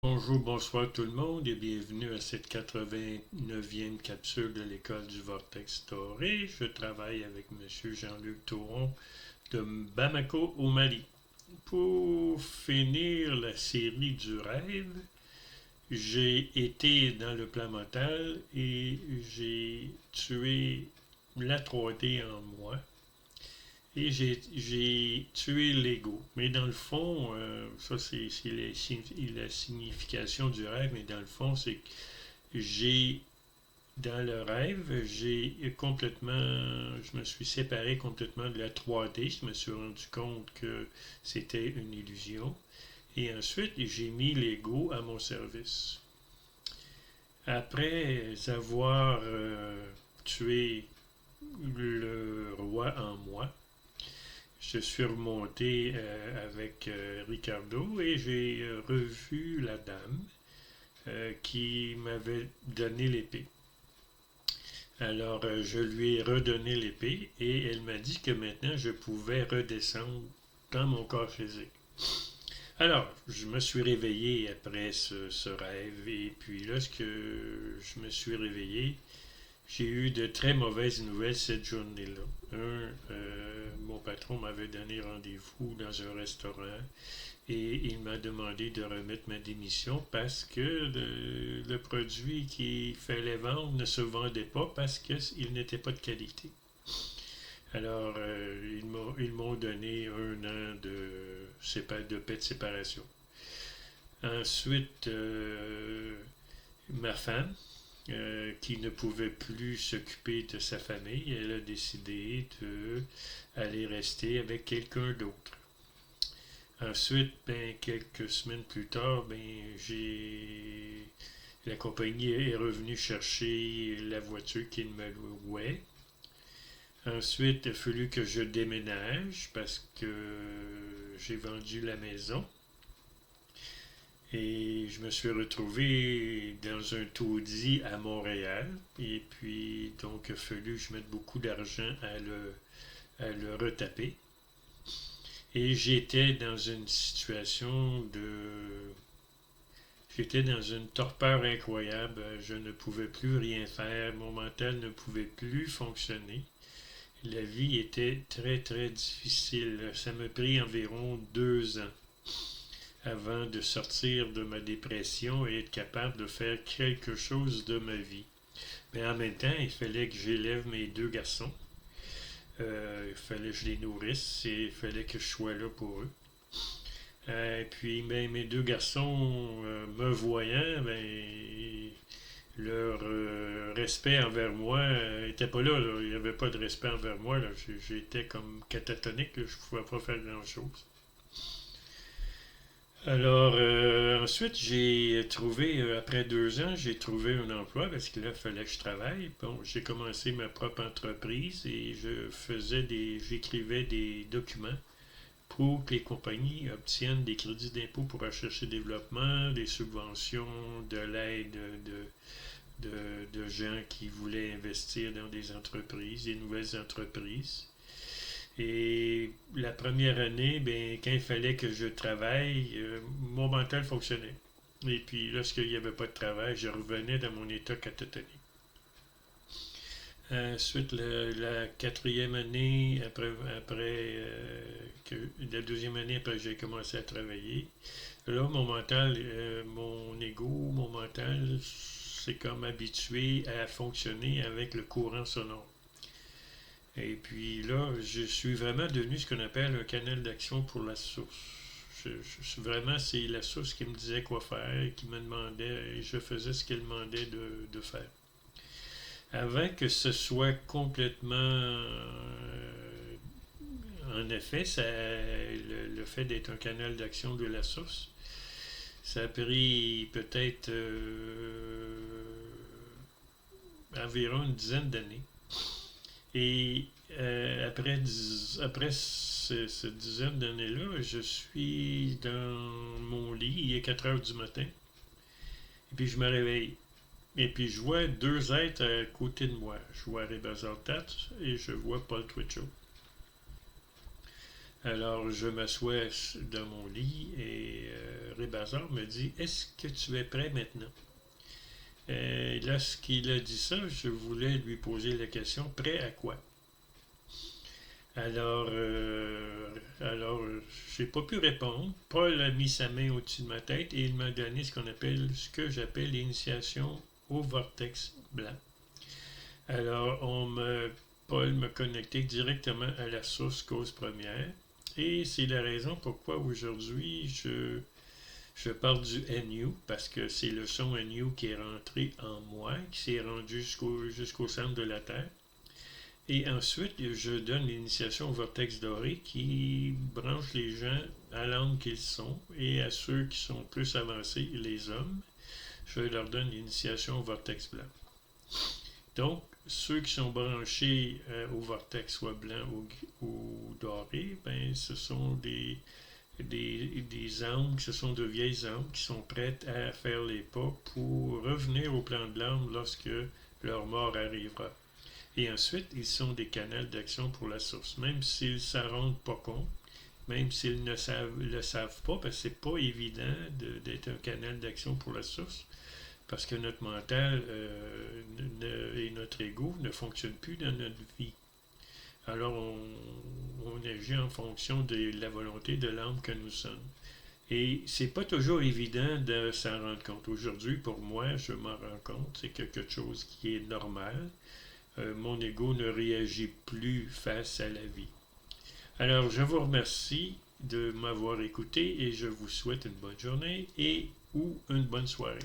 Bonjour, bonsoir tout le monde et bienvenue à cette 89e capsule de l'école du Vortex Doré. Je travaille avec M. Jean-Luc Touron de Bamako au Mali. Pour finir la série du rêve, j'ai été dans le plan mental et j'ai tué la 3D en moi. Et j'ai tué l'ego. Mais dans le fond, ça c'est la signification du rêve, mais dans le fond, c'est que j'ai, dans le rêve, je me suis séparé complètement de la 3D. Je me suis rendu compte que c'était une illusion. Et ensuite, j'ai mis l'ego à mon service. Après avoir tué le roi en moi, je suis remonté avec Ricardo et j'ai revu la dame qui m'avait donné l'épée. Alors, je lui ai redonné l'épée et elle m'a dit que maintenant je pouvais redescendre dans mon corps physique. Alors, je me suis réveillé après ce rêve et puis lorsque je me suis réveillé, j'ai eu de très mauvaises nouvelles cette journée-là. Mon patron m'avait donné rendez-vous dans un restaurant et il m'a demandé de remettre ma démission parce que le produit qu'il fallait vendre ne se vendait pas parce qu'il n'était pas de qualité. Alors, ils m'ont donné un an de paix de séparation. Ensuite, ma femme, qui ne pouvait plus s'occuper de sa famille, elle a décidé d'aller rester avec quelqu'un d'autre. Ensuite, ben, quelques semaines plus tard, ben, la compagnie est revenue chercher la voiture qu'il me louait. Ensuite, il a fallu que je déménage parce que j'ai vendu la maison. Et je me suis retrouvé dans un taudis à Montréal. Et puis, donc, il a fallu que je mette beaucoup d'argent à le retaper. Et j'étais dans une situation de... J'étais dans une torpeur incroyable. Je ne pouvais plus rien faire. Mon mental ne pouvait plus fonctionner. La vie était très, très difficile. Ça m'a pris environ 2 ans avant de sortir de ma dépression et être capable de faire quelque chose de ma vie. Mais en même temps, il fallait que j'élève mes 2 garçons. Il fallait que je les nourrisse et il fallait que je sois là pour eux. Puis ben, mes 2 garçons, me voyant, ben, leur respect envers moi n'était pas là, là. Il n'y avait pas de respect envers moi. Là. J'étais comme catatonique. Là. Je ne pouvais pas faire grand-chose. Alors, ensuite, j'ai trouvé, après 2 ans, j'ai trouvé un emploi parce que là, il fallait que je travaille. Bon, j'ai commencé ma propre entreprise et j'écrivais des documents pour que les compagnies obtiennent des crédits d'impôt pour recherche et développement, des subventions, de l'aide de gens qui voulaient investir dans des entreprises, des nouvelles entreprises. Et la première année, ben, quand il fallait que je travaille, mon mental fonctionnait. Et puis, lorsqu'il n'y avait pas de travail, je revenais dans mon état catatonique. Ensuite, la quatrième année, la deuxième année après que j'ai commencé à travailler, là, mon mental, mon ego, mon mental, c'est comme habitué à fonctionner avec le courant sonore. Et puis là, je suis vraiment devenu ce qu'on appelle un canal d'action pour la source. Vraiment, c'est la source qui me disait quoi faire, qui me demandait, et je faisais ce qu'elle demandait de faire. Avant que ce soit complètement en effet, le fait d'être un canal d'action de la source, ça a pris peut-être environ une dizaine d'années. Et après cette dizaine d'années-là, je suis dans mon lit, il est 4 heures du matin, et puis je me réveille. Et puis je vois 2 êtres à côté de moi. Je vois Rebazal Tats et je vois Paul Twitchell. Alors, je m'assois dans mon lit et Rébazar me dit, est-ce que tu es prêt maintenant? Lorsqu'il a dit ça, je voulais lui poser la question, prêt à quoi? Alors, j'ai pas pu répondre. Paul a mis sa main au-dessus de ma tête et il m'a donné ce que j'appelle l'initiation au vortex blanc. Alors, Paul m'a connecté directement à la source cause première. Et c'est la raison pourquoi aujourd'hui je parle du NU, parce que c'est le son NU qui est rentré en moi, qui s'est rendu jusqu'au centre de la Terre. Et ensuite, je donne l'initiation au vortex doré qui branche les gens à l'âme qu'ils sont et à ceux qui sont plus avancés, les hommes, je leur donne l'initiation au vortex blanc. Donc, ceux qui sont branchés au vortex soit blanc ou doré, ben, ce sont des âmes, ce sont de vieilles âmes qui sont prêtes à faire les pas pour revenir au plan de l'âme lorsque leur mort arrivera. Et ensuite, ils sont des canaux d'action pour la source. Même s'ils ne s'en rendent pas compte, même s'ils ne le savent pas, parce que c'est pas évident d'être un canal d'action pour la source, parce que notre mental et notre ego ne fonctionnent plus dans notre vie. Alors, on agit en fonction de la volonté de l'âme que nous sommes. Et c'est pas toujours évident de s'en rendre compte. Aujourd'hui, pour moi, je m'en rends compte. C'est quelque chose qui est normal. Mon ego ne réagit plus face à la vie. Alors, je vous remercie de m'avoir écouté et je vous souhaite une bonne journée et ou une bonne soirée.